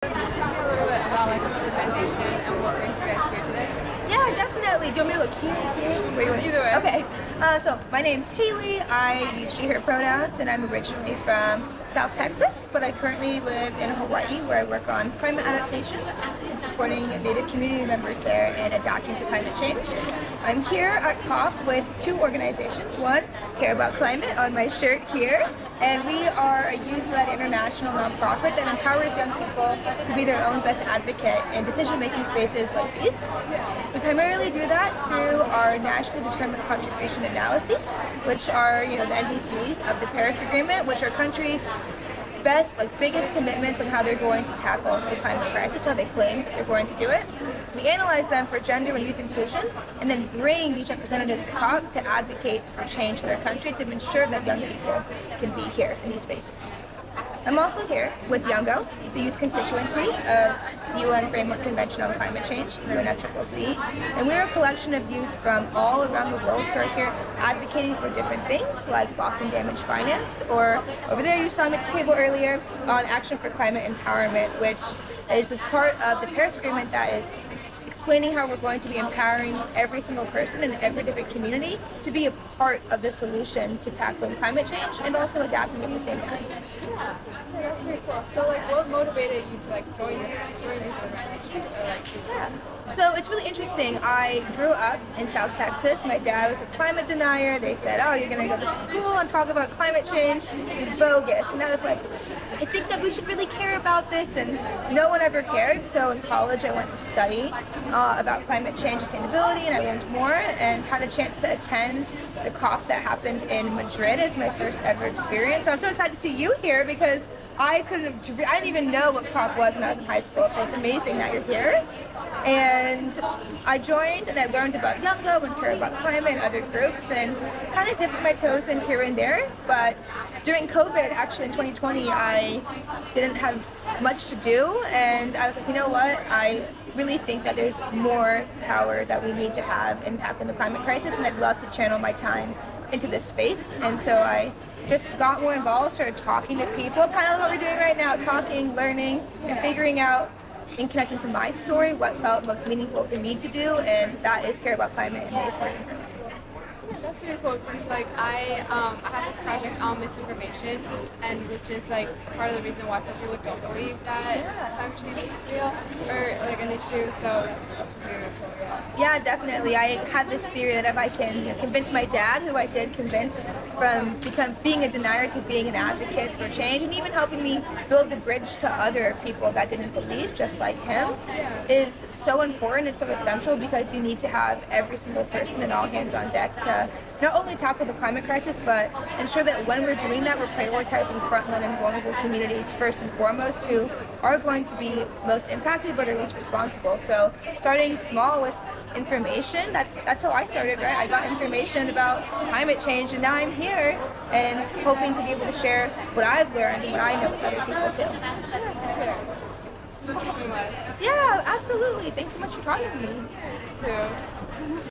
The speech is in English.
Can you tell me a little bit about this organization and what brings you guys here today? Yeah, definitely. Do you want me to look here? Where do you want? Either way. Okay. So my name's Hailey. I use she, her pronouns, and I'm originally from South Texas, but I currently live in Hawaii, where I work on climate adaptation and supporting Native community members there and adapting to climate change. I'm here at COP with two organizations. One, Care About Climate, on my shirt here, and we are a youth-led international nonprofit that empowers young people to be their own best advocate in decision-making spaces like these. We primarily do that through our nationally determined contribution analyses, which are, the NDCs of the Paris Agreement, which are countries' biggest commitments on how they're going to tackle the climate crisis, how they claim they're going to do it. We analyze them for gender and youth inclusion, and then bring these representatives to COP to advocate for change in their country to ensure that young people can be here in these spaces. I'm also here with Youngo, the youth constituency of the UN Framework Convention on Climate Change, UNFCCC, and we're a collection of youth from all around the world who are here advocating for different things like Boston damage finance, or over there you saw me at the table earlier on Action for Climate Empowerment, which is this part of the Paris Agreement that is explaining how we're going to be empowering every single person in every different community to be a part of the solution to tackling climate change and also adapting at the same time. Yeah, that's very cool. So, what motivated you to join these organizations? So it's really interesting. I grew up in South Texas. My dad was a climate denier. They said, "Oh, you're going to go to school and talk about climate change. It's bogus." And I was like, I think that we should really care about this, and no one ever cared. So in college, I went to study about climate change sustainability, and I learned more and had a chance to attend the COP that happened in Madrid. It's my first ever experience. So I'm so excited to see you here because I didn't even know what COP was when I was in high school. So it's amazing that you're here. And I joined and I learned about Youngo and Care About Climate and other groups and kind of dipped my toes in here and there. But during COVID, actually in 2020, I didn't have much to do, and I was like, you know what? I really think that there's more power that we need to have in tackling the climate crisis, and I'd love to channel my time into this space. And so I just got more involved, started talking to people, kind of what we're doing right now, talking, learning, and figuring out and connecting to my story what felt most meaningful for me to do, and that is Care About Climate and Native work. Yeah, that's really cool because I have this project on misinformation, and which is part of the reason why some people don't believe that climate change is real or an issue. So that's very cool. Yeah, definitely. I had this theory that if I can convince my dad, who I did convince from being a denier to being an advocate for change, and even helping me build the bridge to other people that didn't believe, just like him, is so important and so essential, because you need to have every single person and all hands on deck to not only tackle the climate crisis, but ensure that when we're doing that, we're prioritizing frontline and vulnerable communities first and foremost, who are going to be most impacted but are least responsible. So starting small with information, that's how I started, right? I got information about climate change, and now I'm here and hoping to be able to share what I've learned and what I know with other people too. Thank you so much. Yeah, absolutely. Thanks so much for talking to me. You too.